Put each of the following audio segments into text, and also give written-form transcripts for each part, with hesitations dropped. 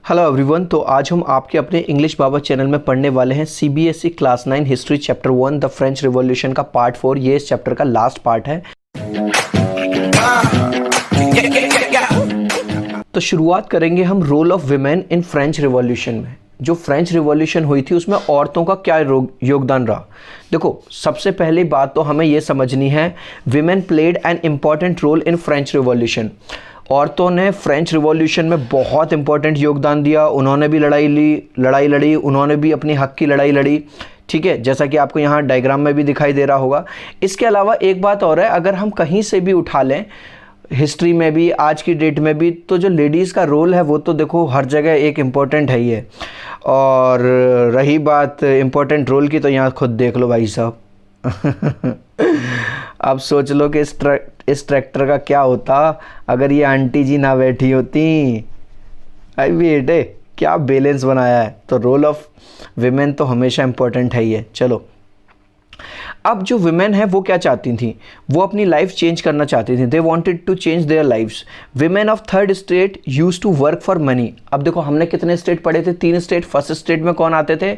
Hello everyone. तो आज हम आपके अपने इंग्लिश बाबा चैनल में पढ़ने वाले हैं CBSE class 9 history chapter 1 the French revolution का पार्ट 4। ये इस चैप्टर का लास्ट पार्ट है। तो शुरुआत करेंगे हम role of women in French revolution में। जो फ्रेंच रिवॉल्यूशन हुई थी उसमें औरतों का क्या योगदान रहा। देखो, सबसे पहली बात तो हमें यह समझनी है, women played an important role in French revolution. औरतों ने फ्रेंच रिवॉल्यूशन में बहुत इंपॉर्टेंट योगदान दिया। उन्होंने भी लड़ाई लड़ी, उन्होंने भी अपनी हक की लड़ाई लड़ी। ठीक है, जैसा कि आपको यहाँ डायग्राम में भी दिखाई दे रहा होगा। इसके अलावा एक बात और है, अगर हम कहीं से भी उठा लें, हिस्ट्री में भी, आज की डेट में भी, तो जो लेडीज़ का रोल है वो तो देखो हर जगह एक इम्पॉर्टेंट है ही है। और रही बात इम्पॉर्टेंट रोल की, तो यहाँ खुद देख लो भाई साहब। अब सोच लो कि इस ट्रैक्टर का क्या होता अगर ये आंटी जी ना बैठी होती। आई बेटे, क्या बैलेंस बनाया है। तो रोल ऑफ विमेन तो हमेशा इम्पोर्टेंट है ही है। चलो, अब जो विमेन है वो क्या चाहती थी, वो अपनी लाइफ चेंज करना चाहती थी। They wanted to change their lifes. Women of third state used to work for money. अब देखो, हमने कितने स्टेट पढ़े थे? 3 स्टेट। फर्स्ट स्टेट में कौन आते थे?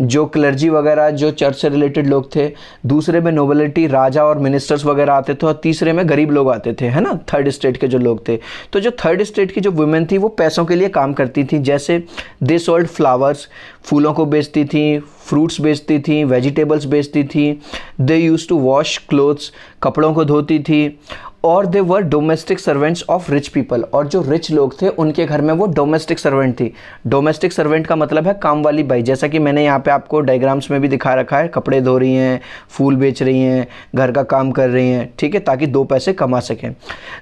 जो क्लर्जी वगैरह, जो चर्च से रिलेटेड लोग थे। दूसरे में नोबिलिटी, राजा और मिनिस्टर्स वगैरह आते थे। और तीसरे में गरीब लोग आते थे, है ना, थर्ड स्टेट के जो लोग थे। तो जो थर्ड स्टेट की जो वुमेन थी वो पैसों के लिए काम करती थी। जैसे दे सोल्ड फ्लावर्स, फूलों को बेचती थी, फ्रूट्स बेचती थी, वेजिटेबल्स बेचती थी। They use to wash clothes, कपड़ों को धोती थी। और they were domestic servants of rich people. और जो रिच लोग थे उनके घर में वो डोमेस्टिक सर्वेंट थी। डोमेस्टिक सर्वेंट का मतलब है काम वाली बाई। जैसा कि मैंने यहाँ पे आपको डायग्राम्स में भी दिखा रखा है, कपड़े धो रही हैं, फूल बेच रही हैं, घर का काम कर रही हैं, ठीक है, ताकि 2 पैसे कमा सकें।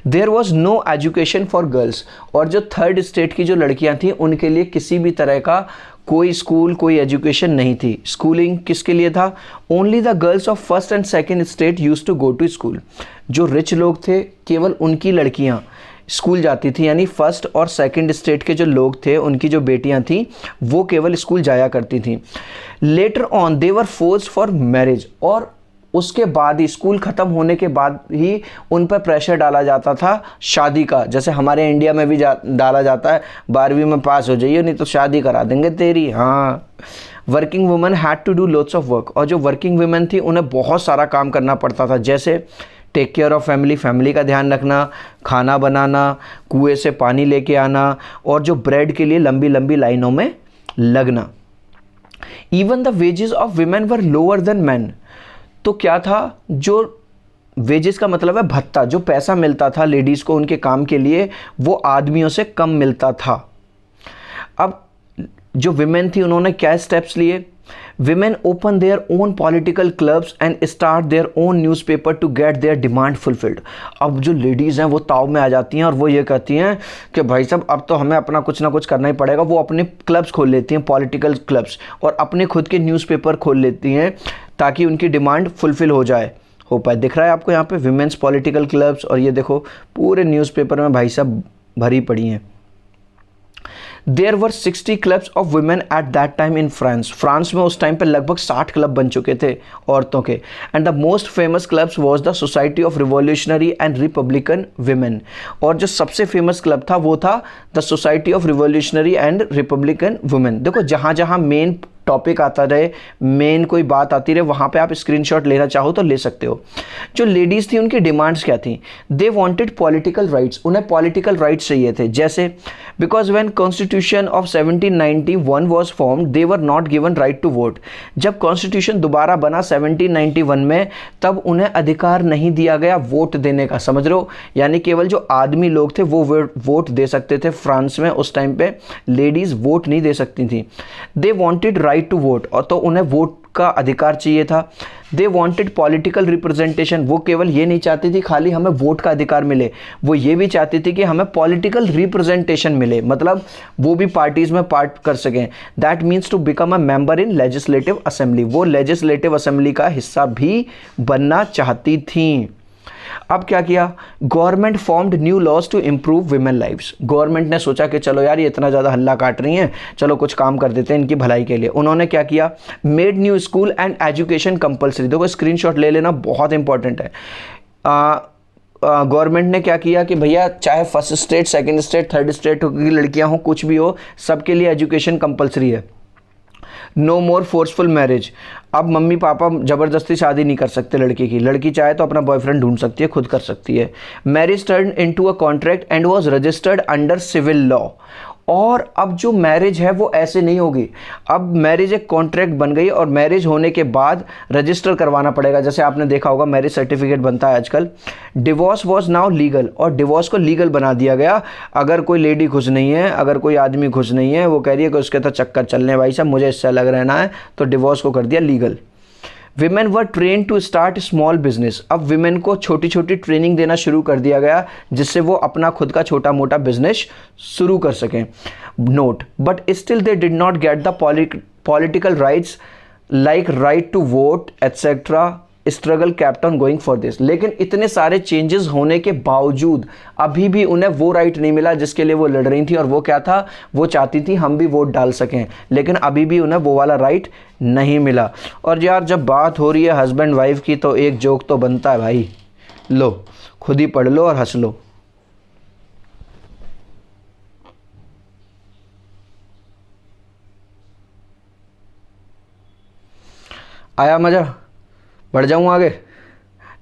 There was no education for girls. और जो थर्ड स्टेट की जो लड़कियाँ थी उनके लिए किसी भी तरह का कोई स्कूल, कोई एजुकेशन नहीं थी। स्कूलिंग किसके लिए था? Only the girls of first and second state use to go to school. जो रिच लोग थे केवल उनकी लड़कियां स्कूल जाती थी, यानी फर्स्ट और सेकंड स्टेट के जो लोग थे उनकी जो बेटियां थी वो केवल स्कूल जाया करती थी। Later on they were forced for marriage. और उसके बाद ही, स्कूल ख़त्म होने के बाद ही उन पर प्रेशर डाला जाता था शादी का। जैसे हमारे इंडिया में भी डाला जाता है, 12वीं में पास हो जाइए नहीं तो शादी करा देंगे तेरी। हाँ, working women had to do lots of work. और जो वर्किंग वुमेन थी उन्हें बहुत सारा काम करना पड़ता था। जैसे take care of family, family का ध्यान रखना, खाना बनाना, कुएं से पानी लेके आना, और जो ब्रेड के लिए लंबी लंबी लाइनों में लगना। Even the wages of women were lower than man. तो क्या था, जो वेजेस का मतलब है भत्ता, जो पैसा मिलता था लेडीज़ को उनके काम के लिए, वो आदमियों से कम मिलता था। अब जो विमेन थी उन्होंने क्या स्टेप्स लिए? Women open their own political clubs and start their own newspaper to get their demand fulfilled. अब जो लेडीज़ हैं वो ताव में आ जाती हैं और वो ये कहती हैं कि भाई साहब अब तो हमें अपना कुछ ना कुछ करना ही पड़ेगा। वो अपने क्लब्स खोल लेती हैं, पॉलिटिकल क्लब्स, और अपने खुद के न्यूज़पेपर खोल लेती हैं ताकि उनकी डिमांड फुलफिल हो पाए। दिख रहा है आपको यहाँ पे विमेंस पॉलिटिकल क्लब्स, और ये देखो पूरे न्यूज़पेपर में भाई साहब भरी पड़ी हैं। There were 60 clubs of women at that time in France. France में उस टाइम पे लगभग 60 क्लब बन चुके थे औरतों के। And the most famous clubs was the society of revolutionary and Republican women. और जो सबसे फेमस क्लब था वो था the society of revolutionary and Republican women. देखो, जहाँ जहाँ मेन टॉपिक आता रहे, मेन कोई बात आती रहे, वहाँ पे आप स्क्रीनशॉट लेना चाहो तो ले सकते हो। जो लेडीज़ थी उनकी डिमांड्स क्या थी? They wanted political rights. उन्हें पॉलिटिकल राइट्स चाहिए थे। जैसे because when constitution of 1791 was formed they were not given right to vote. जब कॉन्स्टिट्यूशन दोबारा बना 1791 में, तब उन्हें अधिकार नहीं दिया गया वोट देने का। समझ रहे हो? यानी केवल जो आदमी लोग थे वो वोट दे सकते थे। फ्रांस में उस टाइम पे लेडीज़ वोट नहीं दे सकती थी। They wanted right to vote, और तो उन्हें वोट का अधिकार चाहिए था। They wanted political representation. वो केवल ये नहीं चाहती थी खाली हमें वोट का अधिकार मिले, वो ये भी चाहती थी कि हमें पॉलिटिकल रिप्रेजेंटेशन मिले, मतलब वो भी पार्टीज में पार्ट कर सकें। That means to become a member in legislative assembly. वो लेजिस्लेटिव असेंबली का हिस्सा भी बनना चाहती थी। अब क्या किया? Government formed new laws to improve women lives. Government ने सोचा कि चलो यार ये इतना ज़्यादा हल्ला काट रही हैं, चलो कुछ काम कर देते हैं इनकी भलाई के लिए। उन्होंने क्या किया? Made new school and education compulsory. देखो स्क्रीनशॉट ले लेना, बहुत इंपॉर्टेंट है। गवर्नमेंट ने क्या किया कि भैया चाहे first state, second state, third state की लड़कियां हो, कुछ भी हो, सबके लिए एजुकेशन कंपलसरी है। नो मोर फोर्सफुल मैरिज। अब मम्मी पापा ज़बरदस्ती शादी नहीं कर सकते लड़की की, लड़की चाहे तो अपना बॉयफ्रेंड ढूंढ सकती है, खुद कर सकती है। Marriage turn into a contract and was registered under civil law. और अब जो मैरिज है वो ऐसे नहीं होगी, अब मैरिज एक कॉन्ट्रैक्ट बन गई और मैरिज होने के बाद रजिस्टर करवाना पड़ेगा। जैसे आपने देखा होगा मैरिज सर्टिफिकेट बनता है आजकल। डिवोर्स वाज नाउ लीगल, और डिवोर्स को लीगल बना दिया गया। अगर कोई लेडी खुश नहीं है, अगर कोई आदमी खुश नहीं है, वो कह रही है कि उसके तो चक्कर चलने भाई साहब, मुझे इससे अलग रहना है, तो डिवोर्स को कर दिया legal. Women were train to start small business. अब विमेन को छोटी छोटी ट्रेनिंग देना शुरू कर दिया गया जिससे वो अपना खुद का छोटा मोटा बिजनेस शुरू कर सकें। Note, but still they did not get the political rights like right to vote etcetera. Struggle kept on going for this. लेकिन इतने सारे चेंजेस होने के बावजूद अभी भी उन्हें वो राइट नहीं मिला जिसके लिए वो लड़ रही थी। और वो क्या था, वो चाहती थी हम भी वोट डाल सकें, लेकिन अभी भी उन्हें वो वाला राइट नहीं मिला। और यार जब बात हो रही है हस्बैंड वाइफ की तो एक जोक तो बनता है भाई, लो खुद ही पढ़ लो और हंस लो। आया मजा, बढ़ जाऊँ आगे,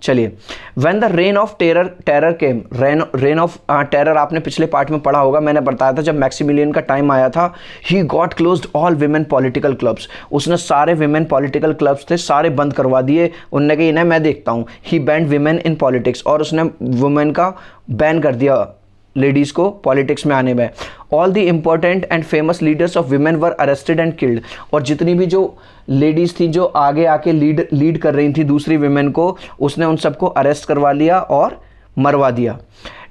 चलिए। When the reign of terror came, reign of terror आपने पिछले पार्ट में पढ़ा होगा, मैंने बताया था जब मैक्सिमिलियन का टाइम आया था, he got closed all women political clubs। उसने सारे women political clubs थे सारे बंद करवा दिए। उनने कहा इन्हें मैं देखता हूँ। he banned women in politics, और उसने women का बैन कर दिया लेडीज़ को पॉलिटिक्स में आने में। All the important and famous leaders of women were arrested and killed. और जितनी भी जो लेडीज़ थी जो आगे आके लीड कर रही थी दूसरी विमेन को, उसने उन सबको अरेस्ट करवा लिया और मरवा दिया।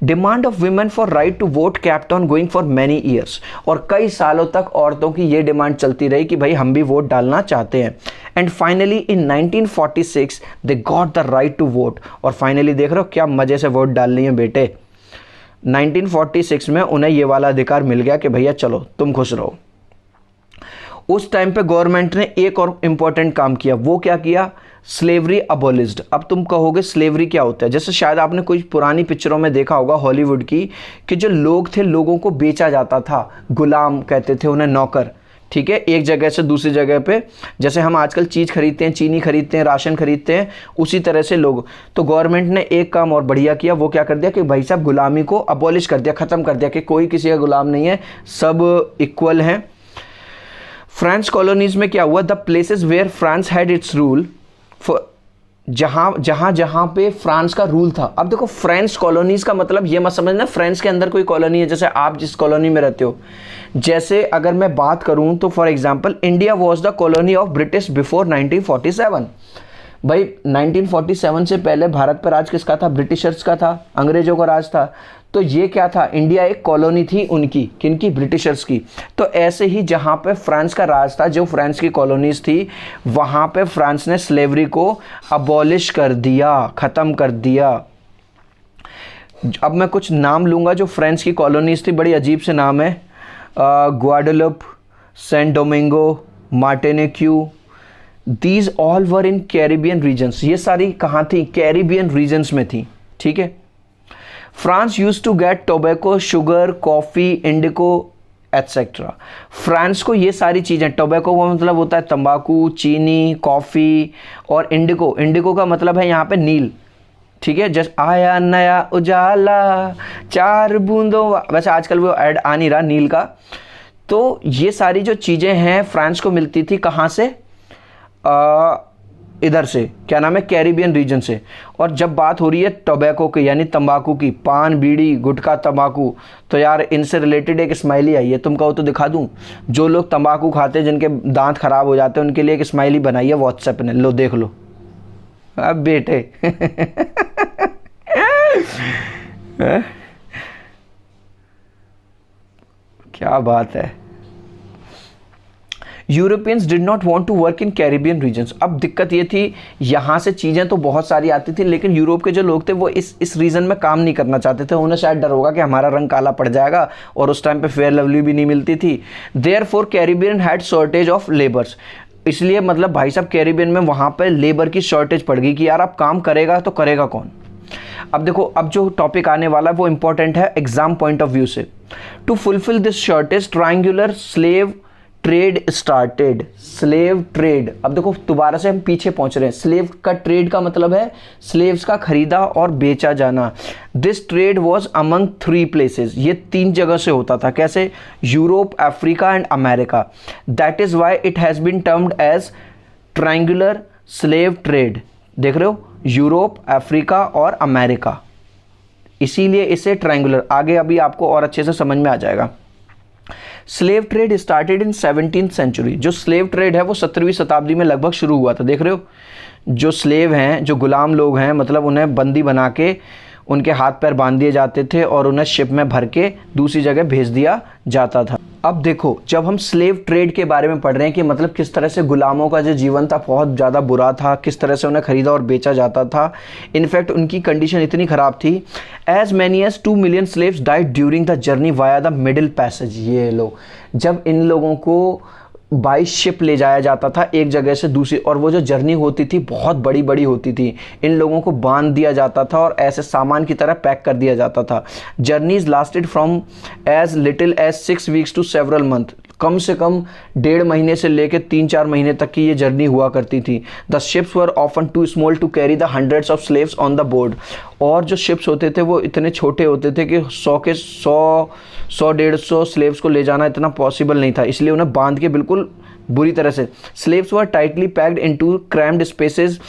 Demand of women for right to vote kept on going for many years. और कई सालों तक औरतों की ये डिमांड चलती रही कि भाई हम भी वोट डालना चाहते हैं। And finally in 1946 they got the right to vote. और फाइनली देख रहे हो क्या मज़े से वोट डाल रही हैं बेटे। 1946 में उन्हें ये वाला अधिकार मिल गया कि भैया चलो तुम खुश रहो। उस टाइम पे गवर्नमेंट ने एक और इम्पॉर्टेंट काम किया। वो क्या किया, स्लेवरी अबॉलिश्ड। अब तुम कहोगे स्लेवरी क्या होता है, जैसे शायद आपने कोई पुरानी पिक्चरों में देखा होगा हॉलीवुड की, कि जो लोग थे लोगों को बेचा जाता था, गुलाम कहते थे उन्हें, नौकर, ठीक है, एक जगह से दूसरी जगह पे। जैसे हम आजकल चीज़ खरीदते हैं, चीनी खरीदते हैं, राशन खरीदते हैं, उसी तरह से लोग। तो गवर्नमेंट ने एक काम और बढ़िया किया, वो क्या कर दिया कि भाई साहब गुलामी को अबॉलिश कर दिया, ख़त्म कर दिया कि कोई किसी का गुलाम नहीं है, सब इक्वल हैं। फ्रांस कॉलोनीज में क्या हुआ, the places where France had its rule, जहाँ पे फ्रांस का रूल था। अब देखो फ्रेंच कॉलोनीज का मतलब ये मत समझना फ्रांस के अंदर कोई कॉलोनी है, जैसे आप जिस कॉलोनी में रहते हो। जैसे अगर मैं बात करूं तो for example India was the colony of British before 1947। भाई 1947 से पहले भारत पर राज किसका था, ब्रिटिशर्स का था, अंग्रेजों का राज था। तो ये क्या था, इंडिया एक कॉलोनी थी उनकी, किनकी, ब्रिटिशर्स की। तो ऐसे ही जहाँ पे फ्रांस का राज था, जो फ्रांस की कॉलोनीज थी, वहाँ पे फ्रांस ने स्लेवरी को अबॉलिश कर दिया, ख़त्म कर दिया। अब मैं कुछ नाम लूँगा जो फ्रांस की कॉलोनीज थी, बड़ी अजीब से नाम है, Guadeloupe, Saint Domingo, Martinique. These all were in Caribbean regions. ये सारी कहाँ थी, कैरिबियन रीजन्स में थी, ठीक है। France use to get tobacco, sugar, coffee, indigo etcetera. France को ये सारी चीज़ें, टोबैको का मतलब होता है तंबाकू, चीनी, कॉफ़ी, और इंडिको का मतलब है यहाँ पे नील, ठीक है। जस्ट आया नया उजाला 4 बूंदों, वैसे आजकल वो ऐड आ नहीं रहा नील का। तो ये सारी जो चीज़ें हैं फ्रांस को मिलती थी कहाँ से, इधर से, क्या नाम है, कैरिबियन रीजन से। और जब बात हो रही है टोबैको की यानी तंबाकू की, पान, बीड़ी, गुटखा, तंबाकू, तो यार इनसे रिलेटेड एक स्माइली आई है, तुम कहो तो दिखा दूं। जो लोग तंबाकू खाते हैं, जिनके दांत खराब हो जाते हैं, उनके लिए एक स्माइली बनाई है व्हाट्सएप ने, लो देख लो। अब बेटे क्या बात है। Europeans did not want to work in Caribbean regions. अब दिक्कत ये थी, यहाँ से चीज़ें तो बहुत सारी आती थी, लेकिन यूरोप के जो लोग थे वो इस रीजन में काम नहीं करना चाहते थे। उन्हें शायद डर होगा कि हमारा रंग काला पड़ जाएगा, और उस टाइम पे फेयर लवली भी नहीं मिलती थी। Therefore Caribbean had shortage of labours. इसलिए मतलब भाई साहब कैरिबियन में वहाँ पर लेबर की शॉर्टेज पड़ गई कि यार अब काम करेगा तो करेगा कौन। अब देखो, अब जो टॉपिक आने वाला है वो इंपॉर्टेंट है एग्जाम पॉइंट ऑफ व्यू से। To fulfil this shortage triangular slave trade started. Slave trade, अब देखो दोबारा से हम पीछे पहुंच रहे हैं। स्लेव का ट्रेड का मतलब है स्लेव्स का खरीदा और बेचा जाना। This trade was among 3 places, ये 3 जगह से होता था। कैसे? Europe, Africa and America. That is why it has been termed as triangular slave trade. देख रहे हो, यूरोप, अफ्रीका और अमेरिका, इसीलिए इसे ट्रायंगुलर। आगे अभी आपको और अच्छे से समझ में आ जाएगा। Slave trade started in 17th century. जो स्लेव ट्रेड है वो 17वीं शताब्दी में लगभग शुरू हुआ था। देख रहे हो, जो स्लेव हैं, जो गुलाम लोग हैं, मतलब उन्हें बंदी बना के उनके हाथ पैर बांध दिए जाते थे और उन्हें शिप में भर के दूसरी जगह भेज दिया जाता था। अब देखो, जब हम स्लेव ट्रेड के बारे में पढ़ रहे हैं कि मतलब किस तरह से गुलामों का जो जीवन था बहुत ज़्यादा बुरा था, किस तरह से उन्हें खरीदा और बेचा जाता था। इनफैक्ट उनकी कंडीशन इतनी ख़राब थी, as many as 2 million slaves died during the journey via the middle passage. ये लो, जब इन लोगों को बाई शिप ले जाया जाता था एक जगह से दूसरी, और वो जो जर्नी होती थी बहुत बड़ी बड़ी होती थी। इन लोगों को बांध दिया जाता था और ऐसे सामान की तरह पैक कर दिया जाता था। Journeys lasted from as little as 6 weeks to several month. कम से कम 1.5 महीने से लेकर 3-4 महीने तक की ये जर्नी हुआ करती थी। The ships were often too small to carry the hundreds of slaves on the board. और जो शिप्स होते थे वो इतने छोटे होते थे कि 100-150 स्लेव्स को ले जाना इतना पॉसिबल नहीं था, इसलिए उन्हें बांध के बिल्कुल बुरी तरह से। Slaves were tightly packed into crammed spaces,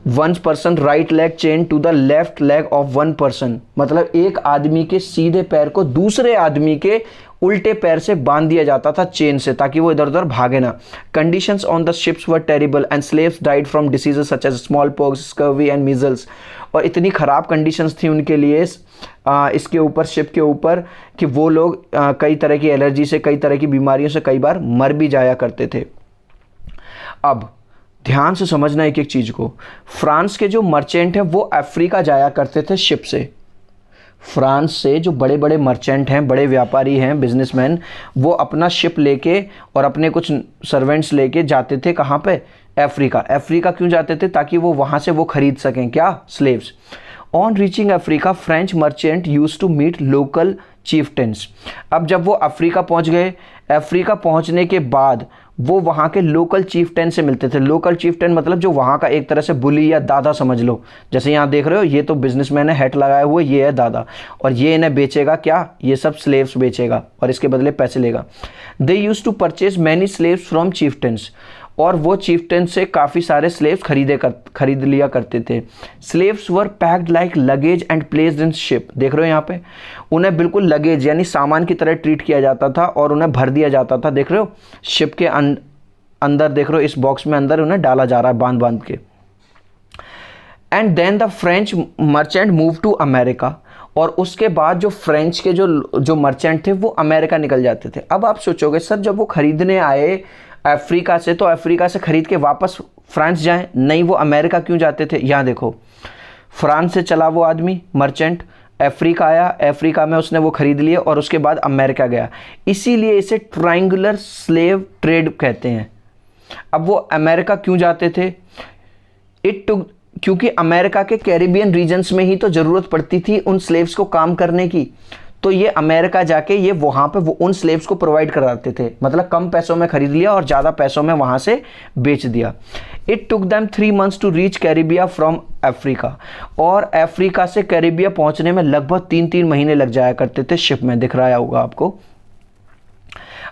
one person right leg chain to the left leg of one person. मतलब एक आदमी के सीधे पैर को दूसरे आदमी के उल्टे पैर से बांध दिया जाता था चेन से, ताकि वो इधर उधर भागे ना। Conditions on the ships were terrible and slaves died from diseases such as small pox, scurvy and measles. और इतनी ख़राब कंडीशंस थी उनके लिए इसके ऊपर, शिप के ऊपर, कि वो लोग कई तरह की एलर्जी से, कई तरह की बीमारियों से कई बार मर भी जाया करते थे। अब ध्यान से समझना एक एक चीज़ को। फ्रांस के जो मर्चेंट हैं वो अफ्रीका जाया करते थे शिप से। फ्रांस से जो बड़े बड़े मर्चेंट हैं, बड़े व्यापारी हैं, बिजनेसमैन, वो अपना शिप लेके और अपने कुछ सर्वेंट्स लेके जाते थे। कहाँ पे? अफ्रीका। अफ्रीका क्यों जाते थे? ताकि वो वहाँ से वो खरीद सकें क्या? Slaves. On reaching Africa French merchant used to meet local chieftains. अब जब वो अफ्रीका पहुँच गए, अफ्रीका पहुँचने के बाद वो वहाँ के लोकल चीफ्टेन से मिलते थे। लोकल चीफ्टेन मतलब जो वहाँ का एक तरह से बुली या दादा समझ लो। जैसे यहाँ देख रहे हो, ये तो बिजनेसमैन है, हैट लगाए हुए, ये है दादा, और ये इन्हें बेचेगा क्या? ये सब स्लेव्स बेचेगा और इसके बदले पैसे लेगा। They use to purchase many slaves from chieftains. और वो चीफ्टेन से काफ़ी सारे स्लेव्स खरीद लिया करते थे। Slaves were packed like luggage and placed in ship. देख रहे हो यहाँ पे, उन्हें बिल्कुल लगेज यानी सामान की तरह ट्रीट किया जाता था और उन्हें भर दिया जाता था। देख रहे हो, शिप के अंदर देख रहे हो, इस बॉक्स में अंदर उन्हें डाला जा रहा है बांध बांध के। And then the French merchant move to America. और उसके बाद जो फ्रेंच के जो मर्चेंट थे वो अमेरिका निकल जाते थे। अब आप सोचोगे, सर जब वो खरीदने आए अफ्रीका से, तो अफ्रीका से खरीद के वापस फ्रांस जाएं? नहीं, वो अमेरिका क्यों जाते थे? यहाँ देखो, फ्रांस से चला वो आदमी मर्चेंट, अफ्रीका आया, अफ्रीका में उसने वो खरीद लिए और उसके बाद अमेरिका गया। इसीलिए इसे ट्रायंगुलर स्लेव ट्रेड कहते हैं। अब वो अमेरिका क्यों जाते थे? क्योंकि अमेरिका के कैरिबियन रीजन्स में ही तो ज़रूरत पड़ती थी उन स्लेव्स को काम करने की। तो ये अमेरिका जाके ये वहाँ पे वो उन स्लेव्स को प्रोवाइड कराते थे। मतलब कम पैसों में खरीद लिया और ज़्यादा पैसों में वहाँ से बेच दिया। It took them 3 months to reach Caribbia from Africa. और अफ्रीका से कैरिबिया पहुँचने में लगभग 3-3 महीने लग जाया करते थे शिप में। दिख रहा होगा आपको।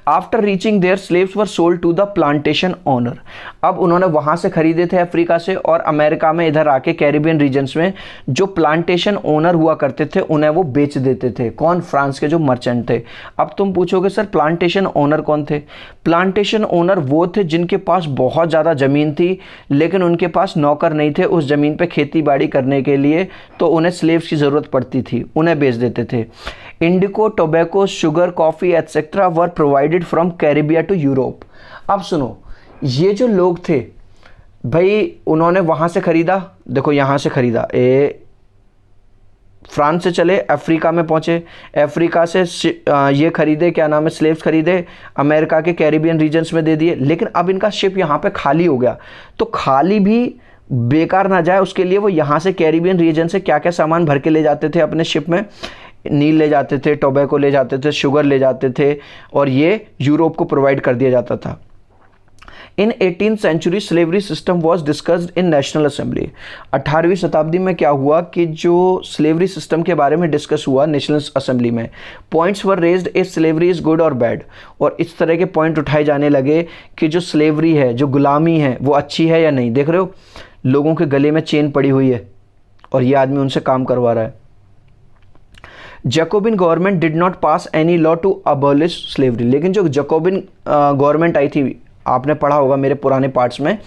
After reaching there slaves were sold to the plantation owner. अब उन्होंने वहाँ से खरीदे थे अफ्रीका से, और अमेरिका में इधर आके कैरिबियन रीजन्स में जो प्लांटेशन ओनर हुआ करते थे उन्हें वो बेच देते थे। कौन? फ्रांस के जो मर्चेंट थे। अब तुम पूछोगे, सर प्लांटेशन ओनर कौन थे? प्लांटेशन ओनर वो थे जिनके पास बहुत ज़्यादा ज़मीन थी, लेकिन उनके पास नौकर नहीं थे उस ज़मीन पर खेती बाड़ी करने के लिए, तो उन्हें स्लेव्स की ज़रूरत पड़ती थी, उन्हें बेच देते थे। Indigo, tobacco, sugar, coffee etcetera were provided from Caribbia to Europe. अब सुनो, ये जो लोग थे भाई, उन्होंने वहाँ से ख़रीदा, देखो यहाँ से ख़रीदा, फ्रांस से चले अफ्रीका में पहुँचे, अफ्रीका से ये खरीदे, क्या नाम है, स्लेव्स खरीदे, अमेरिका के कैरिबियन रीजन्स में दे दिए। लेकिन अब इनका शिप यहाँ पे खाली हो गया, तो खाली भी बेकार ना जाए उसके लिए वो यहाँ से कैरिबियन रीजन से क्या क्या सामान भर के ले जाते थे अपने शिप में। नील ले जाते थे, टोबैको ले जाते थे, शुगर ले जाते थे, और ये यूरोप को प्रोवाइड कर दिया जाता था। In 18th century slavery system was discussed in national assembly. 18वीं शताब्दी में क्या हुआ कि जो स्लेवरी सिस्टम के बारे में डिस्कस हुआ नेशनल असेंबली में, points were raised if slavery is good और बैड, और इस तरह के पॉइंट उठाए जाने लगे कि जो स्लेवरी है, जो गुलामी है, वो अच्छी है या नहीं। देख रहे हो लोगों के गले में चेन पड़ी हुई है और ये आदमी उनसे काम करवा रहा है। Jacobin government did not pass any law to abolish slavery, लेकिन जो जैकोबिन गवर्नमेंट आई थी, आपने पढ़ा होगा मेरे पुराने पार्ट्स में,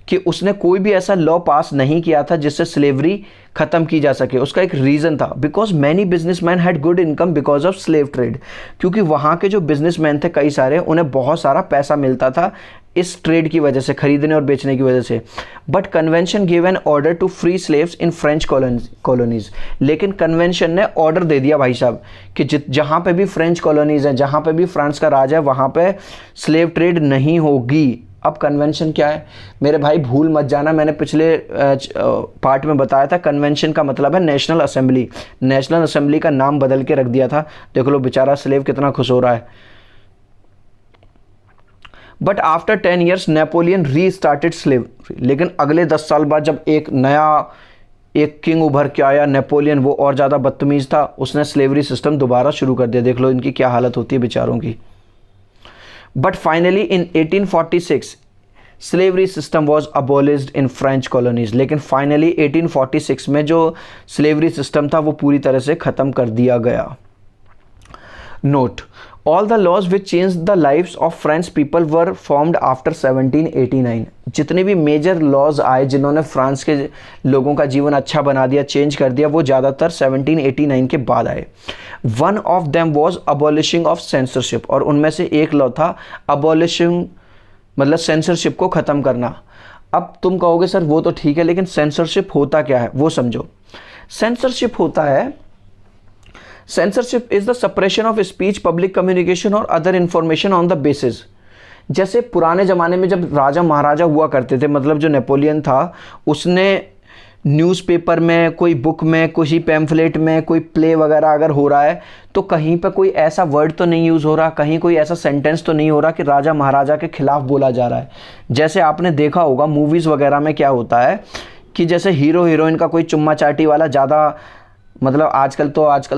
कि उसने कोई भी ऐसा लॉ पास नहीं किया था जिससे स्लेवरी खत्म की जा सके। उसका एक रीज़न था, because many businessman had good income because of slave trade, क्योंकि वहाँ के जो बिजनेसमैन थे कई सारे, उन्हें बहुत सारा पैसा मिलता था इस ट्रेड की वजह से, खरीदने और बेचने की वजह से। But convention give an order to free slaves in French colonies, लेकिन कन्वेंशन ने ऑर्डर दे दिया भाई साहब कि जहाँ पे भी फ्रेंच कॉलोनीज हैं, जहाँ पे भी फ्रांस का राज है, वहाँ पे स्लेव ट्रेड नहीं होगी। अब कन्वेंशन क्या है मेरे भाई, भूल मत जाना, मैंने पिछले पार्ट में बताया था कन्वेंशन का मतलब है नेशनल असेंबली। नेशनल असेंबली का नाम बदल के रख दिया था। देख लो बेचारा स्लेव कितना खुश हो रहा है। बट आफ्टर 10 years नेपोलियन री स्टार्टेड स्लेवरी, लेकिन अगले 10 साल बाद जब एक किंग उभर के आया नेपोलियन, वो और ज़्यादा बदतमीज़ था, उसने स्लेवरी सिस्टम दोबारा शुरू कर दिया। देख लो इनकी क्या हालत होती है बेचारों की। But finally in 1846 slavery system was abolished in French colonies, लेकिन फाइनली 1846 में जो स्लेवरी सिस्टम था वो पूरी तरह से ख़त्म कर दिया गया। Note, all the laws which changed the lives of French people were formed after 1789। जितने भी मेजर लॉज आए जिन्होंने फ्रांस के लोगों का जीवन अच्छा बना दिया, चेंज कर दिया, वो ज़्यादातर 1789 के बाद आए। One of them was abolishing of censorship, और उनमें से एक लॉ था अबॉलिशिंग, मतलब सेंसरशिप को ख़त्म करना। अब तुम कहोगे सर वो तो ठीक है, लेकिन सेंसरशिप होता क्या है वो समझो। सेंसरशिप होता है, censorship is the suppression of speech, public communication और other information on the basis। जैसे पुराने ज़माने में जब राजा महाराजा हुआ करते थे, मतलब जो नेपोलियन था, उसने न्यूज़पेपर में, कोई बुक में, किसी पैम्फलेट में, कोई प्ले वगैरह अगर हो रहा है तो कहीं पर कोई ऐसा वर्ड तो नहीं यूज़ हो रहा, कहीं कोई ऐसा सेंटेंस तो नहीं हो रहा कि राजा महाराजा के खिलाफ बोला जा रहा है। जैसे आपने देखा होगा मूवीज़ वगैरह में क्या होता है कि जैसे हीरो हीरोइन का कोई चुम्मा चाटी वाला ज़्यादा, मतलब आजकल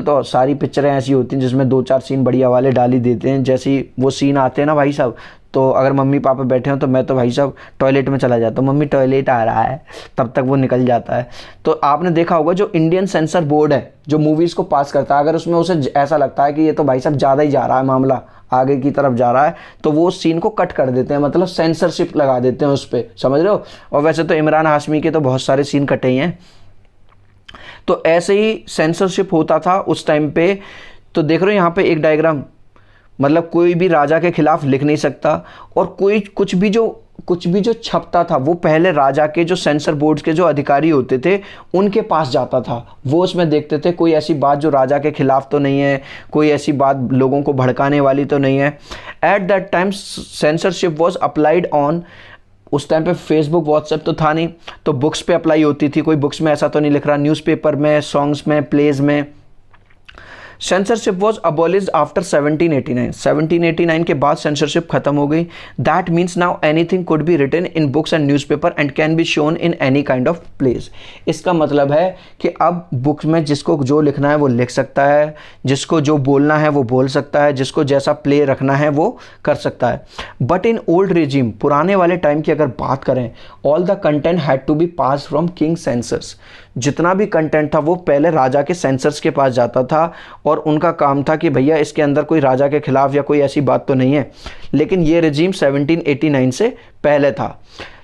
तो सारी पिक्चरें ऐसी होती हैं जिसमें 2-4 सीन बढ़िया वाले डाल ही देते हैं। जैसे वो सीन आते हैं ना भाई साहब, तो अगर मम्मी पापा बैठे हो तो मैं तो भाई साहब टॉयलेट में चला जाता हूँ, मम्मी टॉयलेट आ रहा है, तब तक वो निकल जाता है। तो आपने देखा होगा जो इंडियन सेंसर बोर्ड है जो मूवीज़ को पास करता है, अगर उसमें उसे ऐसा लगता है कि ये तो भाई साहब ज़्यादा ही जा रहा है, मामला आगे की तरफ जा रहा है, तो वो उस सीन को कट कर देते हैं, मतलब सेंसरशिप लगा देते हैं उस पर, समझ रहे हो। और वैसे तो इमरान हाशमी के तो बहुत सारे सीन कटे ही हैं। तो ऐसे ही सेंसरशिप होता था उस टाइम पे। तो देख रहे हो यहाँ पे एक डायग्राम, मतलब कोई भी राजा के खिलाफ लिख नहीं सकता, और कोई कुछ भी जो छपता था वो पहले राजा के जो सेंसर बोर्ड्स के जो अधिकारी होते थे उनके पास जाता था। वो उसमें देखते थे कोई ऐसी बात जो राजा के खिलाफ तो नहीं है, कोई ऐसी बात लोगों को भड़काने वाली तो नहीं है। Eight that time censorship was applied on, उस टाइम पे फेसबुक व्हाट्सएप तो था नहीं, तो बुक्स पे अप्लाई होती थी। कोई बुक्स में ऐसा तो नहीं लिख रहा, न्यूज़पेपर में, सॉन्ग्स में, प्लेज में। Censorship was abolished after 1789। 1789 के बाद सेंसरशिप खत्म हो गई। That means now anything could be written in books and newspaper and can be shown in any kind of place. इसका मतलब है कि अब बुक्स में जिसको जो लिखना है वो लिख सकता है, जिसको जो बोलना है वो बोल सकता है, जिसको जैसा प्ले रखना है वो कर सकता है। बट इन ओल्ड रेजिम, पुराने वाले टाइम की अगर बात करें, all the content had to be pass from king censors. जितना भी कंटेंट था वो पहले राजा के सेंसर्स के पास जाता था, और उनका काम था कि भैया इसके अंदर कोई राजा के खिलाफ या कोई ऐसी बात तो नहीं है। लेकिन ये रेजिम 1789 से पहले था।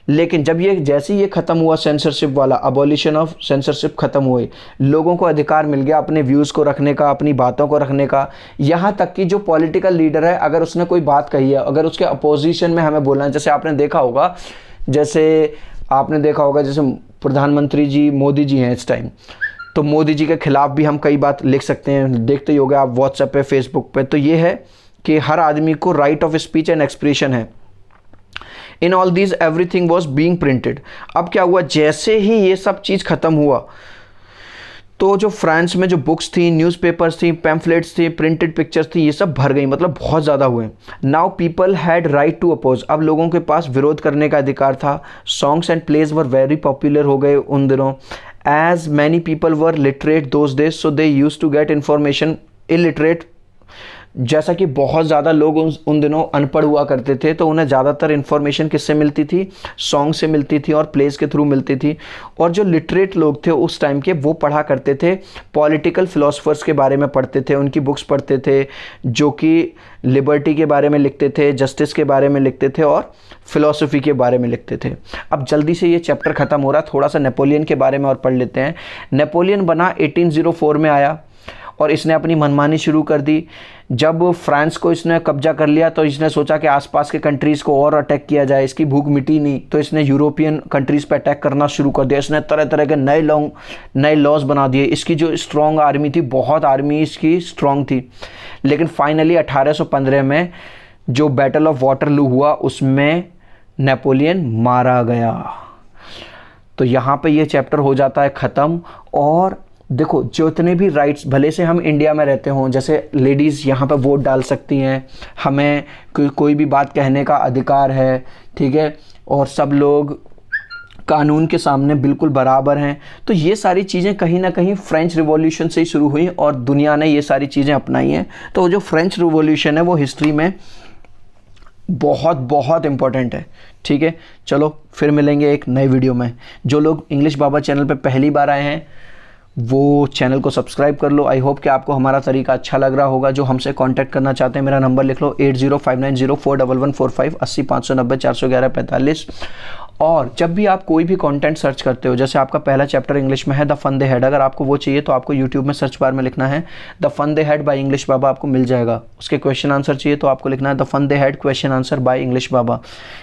लेकिन जब ये जैसे ही ये ख़त्म हुआ, सेंसरशिप वाला, अबॉलिशन ऑफ सेंसरशिप ख़त्म हुई, लोगों को अधिकार मिल गया अपने व्यूज़ को रखने का, अपनी बातों को रखने का। यहाँ तक कि जो पॉलिटिकल लीडर है, अगर उसने कोई बात कही है, अगर उसके अपोजिशन में हमें बोलना है, जैसे आपने देखा होगा जैसे प्रधानमंत्री जी मोदी जी हैं इस टाइम, तो मोदी जी के खिलाफ भी हम कई बात लिख सकते हैं, देखते ही होंगे आप व्हाट्सएप पे, फेसबुक पे। तो ये है कि हर आदमी को right of speech and expression है। In all these everything was being printed. अब क्या हुआ, जैसे ही ये सब चीज़ ख़त्म हुआ तो जो फ्रांस में जो बुक्स थी, न्यूज़पेपर्स थी, पैम्फलेट्स थी, प्रिंटेड पिक्चर्स थी, ये सब भर गई, मतलब बहुत ज़्यादा हुए। Now people had right to oppose, अब लोगों के पास विरोध करने का अधिकार था। Songs and plays were very popular हो गए उन दिनों। As many people were literate those days, so they use to get information. Illiterate, जैसा कि बहुत ज़्यादा लोग उन दिनों अनपढ़ हुआ करते थे, तो उन्हें ज़्यादातर इन्फॉर्मेशन किससे मिलती थी, सॉन्ग से मिलती थी और प्लेस के थ्रू मिलती थी। और जो लिटरेट लोग थे उस टाइम के, वो पढ़ा करते थे, पॉलिटिकल फिलोसफर्स के बारे में पढ़ते थे, उनकी बुक्स पढ़ते थे जो कि लिबर्टी के बारे में लिखते थे, जस्टिस के बारे में लिखते थे और फिलॉसफी के बारे में लिखते थे। अब जल्दी से ये चैप्टर ख़त्म हो रहा है, थोड़ा सा नेपोलियन के बारे में और पढ़ लेते हैं। नेपोलियन बना 1804 में आया और इसने अपनी मनमानी शुरू कर दी। जब फ्रांस को इसने कब्जा कर लिया तो इसने सोचा कि आसपास के कंट्रीज़ को और अटैक किया जाए, इसकी भूख मिटी नहीं, तो इसने यूरोपियन कंट्रीज़ पे अटैक करना शुरू कर दिया। इसने तरह तरह के नए लॉज बना दिए। इसकी जो स्ट्रॉन्ग आर्मी थी, बहुत आर्मी इसकी स्ट्रॉन्ग थी, लेकिन फाइनली 1815 में जो बैटल ऑफ वाटरलू हुआ उसमें नेपोलियन मारा गया। तो यहाँ पे ये चैप्टर हो जाता है ख़त्म। और देखो, जितने भी राइट्स, भले से हम इंडिया में रहते हों, जैसे लेडीज़ यहाँ पे वोट डाल सकती हैं, हमें कोई भी बात कहने का अधिकार है, ठीक है, और सब लोग कानून के सामने बिल्कुल बराबर हैं। तो ये सारी चीज़ें कहीं ना कहीं फ्रेंच रिवॉल्यूशन से ही शुरू हुई और दुनिया ने ये सारी चीज़ें अपनाई हैं। तो जो फ्रेंच रिवॉल्यूशन है वो हिस्ट्री में बहुत बहुत इम्पॉर्टेंट है, ठीक है। चलो फिर मिलेंगे एक नए वीडियो में। जो लोग इंग्लिश बाबा चैनल पे पहली बार आए हैं वो चैनल को सब्सक्राइब कर लो। आई होप कि आपको हमारा तरीका अच्छा लग रहा होगा। जो हमसे कांटेक्ट करना चाहते हैं, मेरा नंबर लिख लो 8059041145 80 590 411 45। और जब भी आप कोई भी कंटेंट सर्च करते हो, जैसे आपका पहला चैप्टर इंग्लिश में है द फन दे हैड, अगर आपको वो चाहिए तो आपको यूट्यूब में सर्च बार में लिखना है the fun they had by English Baba, आपको मिल जाएगा। उसके क्वेश्चन आंसर चाहिए तो आपको लिखना है the fun they had question answer by English Baba.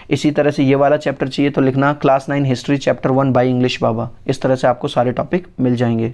इसी तरह से ये वाला चैप्टर चाहिए तो लिखना class 9 history chapter 1 by English Baba. इस तरह से आपको सारे टॉपिक मिल जाएंगे।